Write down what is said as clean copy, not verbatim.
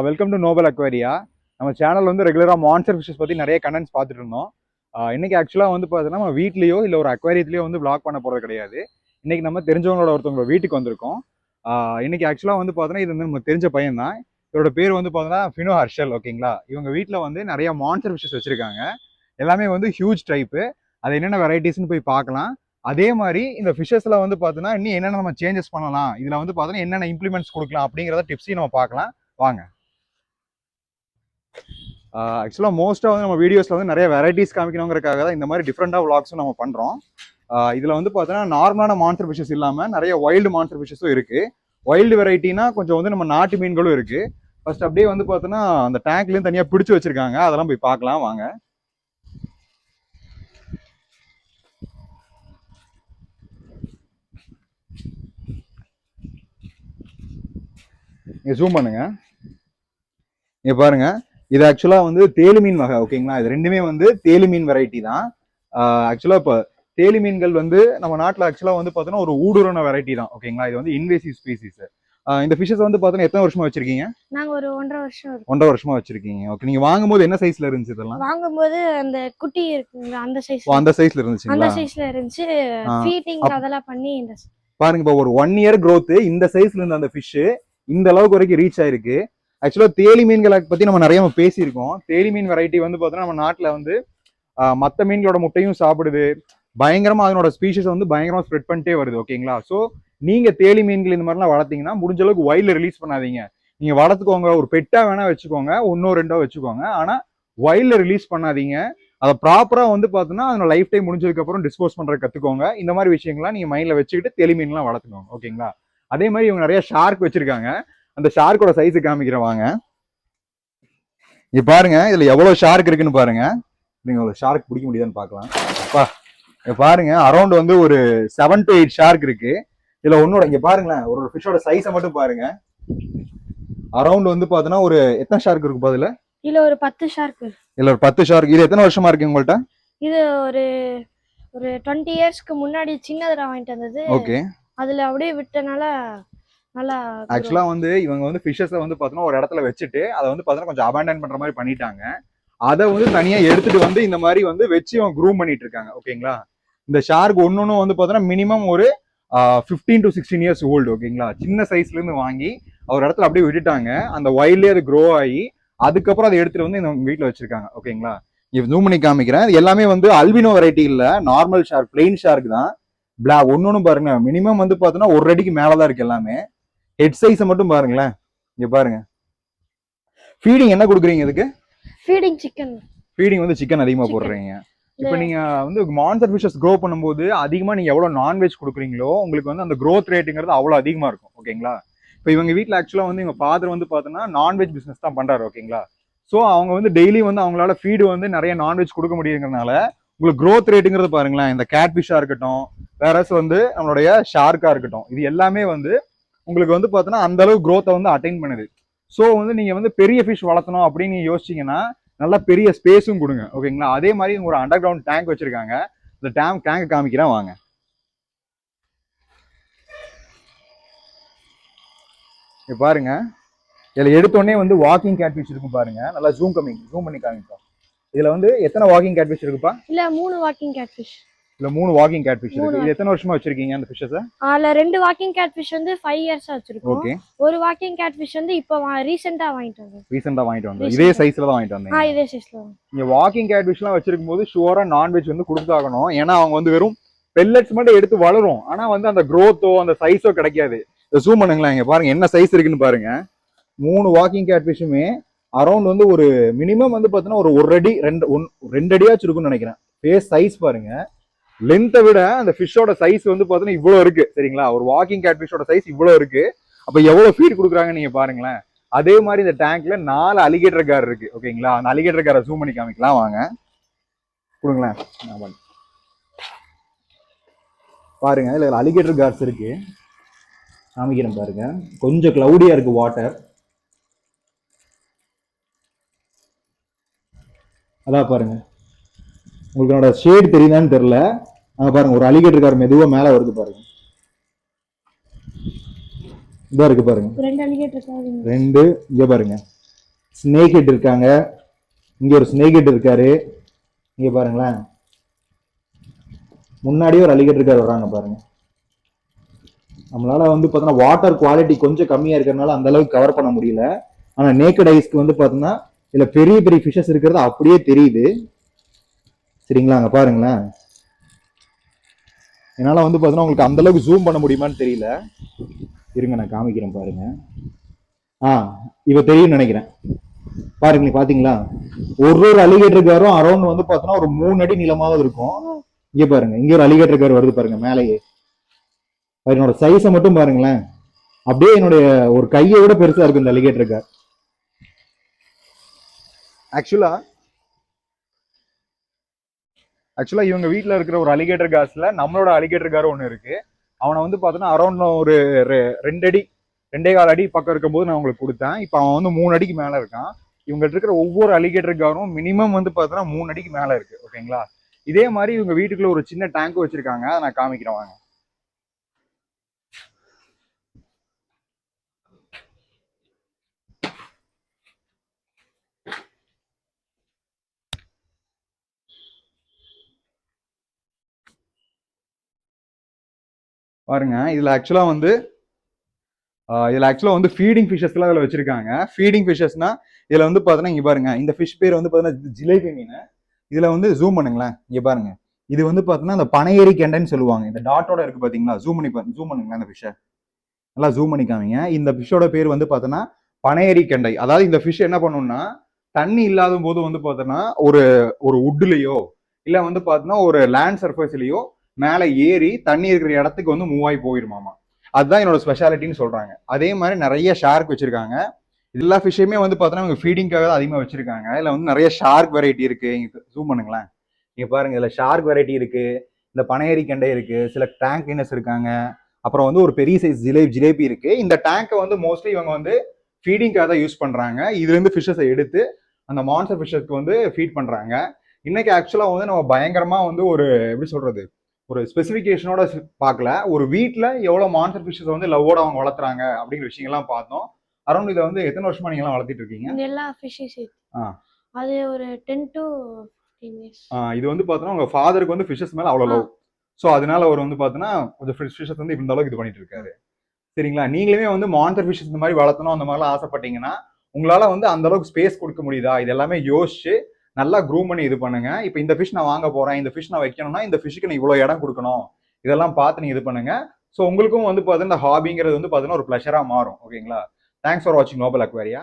Welcome to Nobel அக்வேரியா. நம்ம channel வந்து ரெகுலராக மான்ஸ்டர் ஃபிஷஸ் பற்றி நிறைய கண்டென்ட்ஸ் பார்த்துட்டு இருந்தோம். இன்னைக்கு ஆக்சுவலாக வந்து பார்த்தீங்கன்னா நம்ம வீட்லேயோ இல்லை ஒரு அக்வேரியத்துலேயோ வந்து vlog பண்ண போகிறது கிடையாது. இன்னைக்கு நம்ம தெரிஞ்சவங்களோட ஒருத்தவங்க வீட்டுக்கு வந்திருக்கோம். இன்னைக்கு ஆக்சுவலாக வந்து பார்த்தீங்கன்னா இது வந்து நம்ம தெரிஞ்ச பையன் தான். இதோட பேர் வந்து பார்த்தீங்கன்னா ஃபினோ ஹர்ஷல். ஓகேங்களா, இவங்க வீட்டில் வந்து நிறைய மான்ஸ்டர் ஃபிஷஸ் வச்சிருக்காங்க. எல்லாமே வந்து ஹியூஜ் டைப்பு. அது என்னென்ன வெரைட்டிஸ்னு போய் பார்க்கலாம். அதே மாதிரி இந்த ஃபிஷஸ்ல வந்து பார்த்தீங்கன்னா இன்னும் என்னென்ன நம்ம சேஞ்சஸ் பண்ணலாம், இதில் வந்து பார்த்தீங்கன்னா என்னென்ன இம்ப்ளிமெண்ட்ஸ் கொடுக்கலாம் அப்படிங்கிறத டிப்ஸையும் நம்ம பார்க்கலாம். வாங்க. ஆக்சுவலாக மோஸ்ட்டாக வந்து நம்ம வீடியோஸில் வந்து நிறைய வெரைட்டிஸ் காமிக்கணுங்கிறதுக்காக தான் இந்த மாதிரி டிஃப்ரெண்டாக விளாக்ஸும் நம்ம பண்ணுறோம். இதில் வந்து பார்த்தீங்கன்னா நார்மலான மான்ஸ்டர் ஃபிஷஸ் இல்லாமல் நிறைய வைல்டு மான்ஸ்டர் ஃபிஷஸும் இருக்குது. வைல்டு வெரைட்டினா கொஞ்சம் வந்து நம்ம நாட்டு மீன்களும் இருக்குது. ஃபர்ஸ்ட் அப்படியே வந்து பார்த்தோன்னா அந்த டேங்க்லேயும் தனியாக பிடிச்சி வச்சுருக்காங்க, அதெல்லாம் போய் பார்க்கலாம் வாங்க. நீங்கள் ஜூம் பண்ணுங்க, இங்கே பாருங்க. இது ஆக்சுவலாக வந்து தேலி மீன் வகை. ஓகேங்களா, இது ரெண்டுமே வந்து தேலி மீன் வெரைட்டி தான். ஆக்சுவலாக இப்போ தேலி மீன்கள் வந்து நம்ம நாட்டில் ஆக்சுவலாக வந்து பார்த்தோன்னா ஒரு ஊடுருவன வெரைட்டி தான். ஓகேங்களா, இது வந்து இன்வேசிவ் ஸ்பீசிஸ். இந்த ஃபிஷஸ் வந்து பார்த்தோன்னா எத்தனை வருஷமா வச்சிருக்கீங்க? நாங்க ஒரு 1.5 வருஷம் 1.5 வருஷமா வச்சிருக்கீங்க. ஓகே, நீங்க வாங்கும்போது என்ன சைஸ்ல இருந்துச்சு இதெல்லாம்? வாங்கும்போது அந்த குட்டி இருக்குங்க அந்த சைஸ். அந்த சைஸ்ல இருந்துச்சுங்களா? அந்த சைஸ்ல இருந்துச்சு. ஃபீடிங் அதெல்லாம் பண்ணி இந்த பாருங்க, இப்போ ஒரு 1 இயர் growth இந்த சைஸ்ல இருந்த அந்த ஃபிஷ் இந்த அளவுக்கு வரைக்கும் ரீச் ஆயிருக்கு. ஆக்சுவலாக தேலி மீன்களை பற்றி நம்ம நிறைய பேசியிருக்கோம். தேலி மீன் வெரைட்டி வந்து பார்த்தோன்னா நம்ம நாட்டில் வந்து மற்ற மீன்களோட முட்டையும் சாப்பிடுது. பயங்கரமாக அதனோட ஸ்பீஷஸ் வந்து பயங்கரமாக ஸ்ப்ரெட் பண்ணிட்டே வருது. ஓகேங்களா, ஸோ நீங்கள் தேலி மீன்கள் இந்த மாதிரிலாம் வளர்த்தீங்கன்னா முடிஞ்ச அளவுக்கு வைல்டில் ரிலீஸ் பண்ணாதீங்க. நீங்கள் வளர்த்துக்கோங்க, ஒரு பெட்டாக வேணால் வச்சுக்கோங்க, 1-2 வச்சுக்கோங்க. ஆனால் வைல்டில் ரிலீஸ் பண்ணாதீங்க. அதை ப்ராப்பராக வந்து பார்த்தோன்னா அதனோட லைஃப் டைம் முடிஞ்சதுக்கப்புறம் டிஸ்போஸ் பண்ணுற கற்றுக்கோங்க. இந்த மாதிரி விஷயங்கள்லாம் நீங்கள் மைண்டில் வச்சுக்கிட்டு தேலி மீன்லாம் வளர்த்துக்கோங்க. ஓகேங்களா, அதே மாதிரி இவங்க நிறைய ஷார்க் வச்சிருக்காங்க. அந்த ஷார்க்கோட சைஸ் காமிக்கிறேன் வாங்க. இங்க பாருங்க, இதுல எவ்வளவு ஷார்க் இருக்குன்னு பாருங்க. நீங்க ஒரு ஷார்க் பிடிக்க முடியுதான்னு பார்க்கலாம். பாருங்க, அரௌண்ட் வந்து ஒரு 7 to 8 ஷார்க் இருக்கு. இதுல ஒன்னோட இங்க பாருங்களேன், ஒரு ஃபிஷோட சைஸை மட்டும் பாருங்க. அரௌண்ட் வந்து பாத்தீங்கன்னா ஒரு எத்தனை ஷார்க் இருக்கு பாதுல? இல்ல ஒரு 10 ஷார்க். இல்ல ஒரு 10 ஷார்க். இது எத்தனை வருஷமா இருக்கு உங்கள்ட்ட? இது ஒரு 20 இயர்ஸ்க்கு முன்னாடி சின்னதா வாங்கிட்டு வந்தது. ஓகே, அதுல அப்படியே விட்டனால நல்லா. ஆக்சுவலா வந்து இவங்க வந்து ஃபிஷஸை வந்து பார்த்தோன்னா ஒரு இடத்துல வச்சுட்டு அதை வந்து பார்த்தோன்னா கொஞ்சம் அபேண்டன் பண்ற மாதிரி பண்ணிட்டாங்க. அதை வந்து தனியா எடுத்துட்டு வந்து இந்த மாதிரி வந்து வச்சு அவங்க க்ரூம் பண்ணிட்டு இருக்காங்க. ஓகேங்களா, இந்த ஷார்க் ஒன்னொன்னு வந்து பார்த்தோன்னா மினிமம் ஒரு 15 to 16 இயர்ஸ் ஓல்டு. ஓகேங்களா, சின்ன சைஸ்ல இருந்து வாங்கி ஒரு இடத்துல அப்படியே விட்டுட்டாங்க. அந்த வைல்ட்லேயே அது க்ரோ ஆகி அதுக்கப்புறம் அதை எடுத்துட்டு வந்து இந்த வீட்டில் வச்சிருக்காங்க. ஓகேங்களா, இப்போ ஜூம் பண்ணி காமிக்கிறேன். இது எல்லாமே வந்து அல்பினோ வெரைட்டி இல்ல, நார்மல் ஷார்க், பிளெயின் ஷார்க் தான். ஒன்னொன்னு பாருங்க, மினிமம் வந்து பார்த்தோன்னா 1 அடிக்கு மேலதான் இருக்கு எல்லாமே. ஹெட் சைஸை மட்டும் பாருங்களேன். இங்க பாருங்க. ஃபீடிங் என்ன கொடுக்குறீங்க இதுக்கு? Feeding chicken. ஃபீடிங் வந்து சிக்கன் அதிகமா போடுறீங்க. இப்போ நீங்க வந்து மான்ஸ்டர் ஃபிஷஸ் க்ரோ பண்ணும்போது அதிகமா நீங்க எவ்வளவு நான்வெஜ் கொடுக்குறீங்களோ உங்களுக்கு வந்து அந்த க்ரோத் ரேட்டுங்கிறது அவ்வளவு அதிகமா இருக்கும். ஓகேங்களா, இப்போ இவங்க வீட்டில் ஆக்சுவலா வந்து இவங்க ஃபாதர் வந்து பார்த்தோன்னா நான்வெஜ் பிசினஸ் தான் பண்றாரு. ஓகேங்களா, ஸோ அவங்க வந்து டெய்லி வந்து அவங்களால ஃபீடு வந்து நிறைய நான்வெஜ் கொடுக்க முடியுங்கிறதுனால உங்களுக்கு க்ரோத் ரேட்டுங்கிறது பாருங்களேன். இந்த கேட் ஃபிஷ்ஷா இருக்கட்டும், வேற வந்து நம்மளுடைய ஷார்க்கா இருக்கட்டும், இது எல்லாமே வந்து உங்களுக்கு வந்து பார்த்தோன்னா அந்த அளவு க்ரோத்தை வந்து அட்டைன் பண்ணுது. ஸோ வந்து நீங்கள் வந்து பெரிய ஃபிஷ் வளர்த்தணும் அப்படின்னு நீங்கள் யோசிச்சிங்கன்னா நல்லா பெரிய ஸ்பேஸும் கொடுங்க. ஓகேங்களா, அதே மாதிரி ஒரு அண்டர் கிரவுண்ட் டேங்க் வச்சிருக்காங்க. இந்த டேங்க் காமிக்கிறேன் வாங்க. பாருங்க, இதில் எடுத்தோடனே வந்து வாக்கிங் கேட் ஃபிஷ் இருக்கும் பாருங்க. நல்லா ஜூம் பண்ணி காமிப்போம். இதில் வந்து எத்தனை வாக்கிங் கேட் ஃபிஷ் இருக்குப்பா? இல்ல 3 வாக்கிங் கேட் ஃபிஷ். இல்ல 3 வாக்கிங் கேட் ஃபிஷ் இருக்கு. இது எத்தனை வருஷமா வச்சிருக்கீங்க அந்த ஃபிஷஸ்? அதுல 2 வாக்கிங் கேட் ஃபிஷ் வந்து 5 இயர்ஸா வச்சிருக்கோம். ஓகே, ஒரு வாக்கிங் கேட் ஃபிஷ் வந்து இப்போ ரீசன்ட்டா வாங்கிட்டு வந்தோம். இதே சைஸ்ல தான் வாங்கிட்டு வந்தீங்க? இதே சைஸ்ல. நீங்க வாக்கிங் கேட் ஃபிஷ்லாம் வச்சிருக்கும் போது ஷுவரா நான்வெஜ் வந்து கொடுத்தாகணும். ஏன்னா அவங்க வந்து வெறும் பெல்லட்ஸ் மட்டும் எடுத்து வளரும், ஆனா வந்து அந்த க்ரோத்தோ அந்த சைஸோ கிடைக்காது. இதை ஜூம் பண்ணுங்களேன், இங்க பாருங்க என்ன சைஸ் இருக்குன்னு பாருங்க. 3 வாக்கிங் கேட் ஃபிஷ்ஷுமே அரௌண்ட் வந்து ஒரு மினிமம் வந்து பாத்தீங்கன்னா ஒரு 1 அடி 2 அடியாச்சும் இருக்குன்னு நினைக்கிறேன். ஃபேஸ் சைஸ் பாருங்க. லென்த்தை விட அந்த ஃபிஷ்ஷோட சைஸ் வந்து பார்த்தீங்கன்னா இவ்வளோ இருக்கு. சரிங்களா, ஒரு வாக்கிங் கேட் ஃபிஷ்ஷோட சைஸ் இவ்வளோ இருக்கு. அப்போ எவ்வளோ ஃபீட் கொடுக்குறாங்க நீங்க பாருங்களேன். அதே மாதிரி இந்த டேங்க்ல 4 அலிகேட்டர் கார் இருக்கு. ஓகேங்களா, அந்த அலிகேட்டர் காரை ஜூம் பண்ணி காமிக்கலாம் வாங்க. கொடுங்களேன் பாருங்க, இதுல அலிகேட்டர் கார்ஸ் இருக்கு, காமிக்கிறேன் பாருங்க. கொஞ்சம் கிளவுடியா இருக்கு வாட்டர். அதான் பாருங்க, உங்களுக்கு என்னோட ஷேட் தெரியுதான்னு தெரியல. அங்க பாருங்க, ஒரு அலிகேட்டர் கார் மெதுவா மேல வருது பாருங்க. இதா இருக்கு பாருங்க, 2 அலிகேட்டர் இருக்காங்க. 2 இங்க பாருங்க. ஸ்னேக் ஹெட் இருக்காங்க, இங்க ஒரு ஸ்னேக் ஹெட் இருக்காரு. இங்க பாருங்களேன், முன்னாடியே ஒரு அலிகேட்டர் இருக்காரு வர்றாங்க பாருங்க. நம்மளால வந்து பார்த்தோன்னா வாட்டர் குவாலிட்டி கொஞ்சம் கம்மியா இருக்கிறதுனால அந்த அளவுக்கு கவர் பண்ண முடியல. ஆனா நேக்கட் ஐஸ்க்கு வந்து பார்த்தோன்னா இதுல பெரிய பெரிய ஃபிஷஸ் இருக்கிறது அப்படியே தெரியுது. சரிங்களா, அங்க பாருங்களேன். என்னால வந்து பார்த்தோன்னா உங்களுக்கு அந்த அளவுக்கு ஜூம் பண்ண முடியுமான்னு தெரியல. இருங்க நான் காமிக்கிறேன் பாருங்க. இவ தெரியும் நினைக்கிறேன். பாருங்க, நீ பாத்தீங்களா, ஒரு அலிகேட்டர் காரும் அரௌண்ட் வந்து பார்த்தோன்னா ஒரு 3 அடி நீளமாவது இருக்கும். இங்க பாருங்க, இங்க ஒரு அலிகேட்டர் கார் வருது பாருங்க மேலேயே. என்னோட சைஸை மட்டும் பாருங்களேன், அப்படியே என்னுடைய ஒரு கையை விட பெருசா இருக்கு இந்த அலிகேட்டர் கார். ஆக்சுவலா இவங்க வீட்டில் இருக்கிற ஒரு அலிகேட்டர் கார்ஸ்ல நம்மளோட அலிகேட்டர் கார் ஒன்று இருக்கு. அவனை வந்து பார்த்தோன்னா அரௌண்ட் ஒரு 2 அடி 2.25 அடி பக்கம் இருக்கும்போது நான் உங்களுக்கு கொடுத்தேன். இப்போ அவன் வந்து 3 அடிக்கு மேலே இருக்கான். இவங்ககிட்ட இருக்கிற ஒவ்வொரு அலிகேட்டர் காரும் மினிமம் வந்து பார்த்தோன்னா 3 அடிக்கு மேலே இருக்கு. ஓகேங்களா, இதே மாதிரி இவங்க வீட்டுக்குள்ள ஒரு சின்ன டேங்க் வச்சிருக்காங்க, அதை நான் காமிக்கிறேன் வாங்க. பாருங்க, இதுல ஆக்சுவலா வந்து ஃபீடிங் ஃபிஷஸ்லாம் இதுல வச்சிருக்காங்க. ஃபீடிங் ஃபிஷஸ்னா இதுல வந்து பாத்தீங்கன்னா இங்க பாருங்க, இந்த ஃபிஷ் பேர் வந்து பாத்தீங்கன்னா ஜிலேபி மீன். இதுல வந்து ஜூம் பண்ணுங்களேன், இங்க பாருங்க. இது வந்து பாத்தீங்கன்னா அந்த பனையேரி கெண்டைன்னு சொல்லுவாங்க. இந்த டாட்டோட இருக்கு பாத்தீங்களா, ஜூம் பண்ணுங்களேன் அந்த ஃபிஷ்ஷை நல்லா ஜூம் பண்ணி காமிங்க. இந்த ஃபிஷ்ஷோட பேர் வந்து பாத்தீங்கன்னா பனையேரி கெண்டை. அதாவது இந்த ஃபிஷ் என்ன பண்ணும்னா, தண்ணி இல்லாத போது வந்து பாத்தீங்கன்னா ஒரு ஒரு உட்லயோ இல்ல வந்து பாத்தீங்கன்னா ஒரு லேண்ட் சர்ஃபேஸ்லயோ மேல ஏறி தண்ணி இருக்கிற இடத்துக்கு வந்து மூவ் ஆகி போயிருமாமா. அதுதான் என்னோட ஸ்பெஷாலிட்டின்னு சொல்றாங்க. அதே மாதிரி நிறைய ஷார்க் வச்சிருக்காங்க. எல்லா ஃபிஷ்ஷையுமே வந்து பார்த்தோன்னா இவங்க ஃபீடிங்காக தான் அதிகமாக வச்சிருக்காங்க. இதில் வந்து நிறைய ஷார்க் வெரைட்டி இருக்கு. இங்க ஜூம் பண்ணுங்களேன், இங்க பாருங்க, இதில் ஷார்க் வெரைட்டி இருக்கு, இந்த பனையேரி கெண்டை இருக்கு, சில டேங்க் கிளீனர்ஸ் இருக்காங்க, அப்புறம் வந்து ஒரு பெரிய சைஸ் ஜிலேபி இருக்கு. இந்த டேங்கை வந்து மோஸ்ட்லி இவங்க வந்து ஃபீடிங்காக தான் யூஸ் பண்றாங்க. இதுல இருந்து ஃபிஷ்ஷஸை எடுத்து அந்த மான்ஸ்டர் ஃபிஷ்ஷஸ்க்கு வந்து ஃபீட் பண்றாங்க. இன்னைக்கு ஆக்சுவலா வந்து நம்ம பயங்கரமா வந்து ஒரு எப்படி சொல்றது, ஒரு ஸ்பெசிஃபிகேஷனோட பார்க்கல, ஒரு வீட்டில் எவ்வளோ மான்ஸ்டர் ஃபிஷ்ஷஸ் வந்து லவ்வோட அவங்க வளர்த்துறாங்க அப்படிங்கிற விஷயங்கள்லாம் பார்த்தோம். அரௌண்ட் இதை வந்து எத்தனை வருஷமா நீங்களாம் வளர்த்திட்டு இருக்கீங்க? எல்லா ஃபிஷ்ஷஸ் அது ஒரு 10 to 15 இயர்ஸ். இது வந்து பார்த்தோன்னா உங்க ஃபாதருக்கு வந்து ஃபிஷ்ஷஸ் மேல அவ்வளோ லவ். ஸோ அதனால அவர் வந்து பார்த்தோன்னா கொஞ்சம் ஃபிஷ்ஷஸ் வந்து இந்த அளவுக்கு இது பண்ணிட்டு இருக்காரு. சரிங்களா, நீங்களுமே வந்து மான்ஸ்டர் ஃபிஷ்ஷஸ் இந்த மாதிரி வளர்த்தணும் அந்த மாதிரிலாம் ஆசைப்பட்டீங்கன்னா உங்களால வந்து அந்த அளவுக்கு ஸ்பேஸ் கொடுக்க முடியுதா, இது எல்லாமே யோசிச்சு நல்லா க்ரூம் பண்ணி இது பண்ணுங்க. இப்போ இந்த ஃபிஷ் நான் வாங்க போறேன், இந்த ஃபிஷ் நான் வைக்கணும்னா இந்த ஃபிஷ்க்கு நான் இவ்வளோ இடம் கொடுக்கணும், இதெல்லாம் பார்த்து நீங்க இது பண்ணுங்க. ஸோ உங்களுக்கும் வந்து பார்த்தீங்கன்னா இந்த ஹாபிங்கிறது வந்து பார்த்தீங்கன்னா ஒரு ப்ளஷரா மாறும். ஓகேங்களா, தேங்க்ஸ் ஃபார் வாட்சிங் நோபல் அக்வேரியா.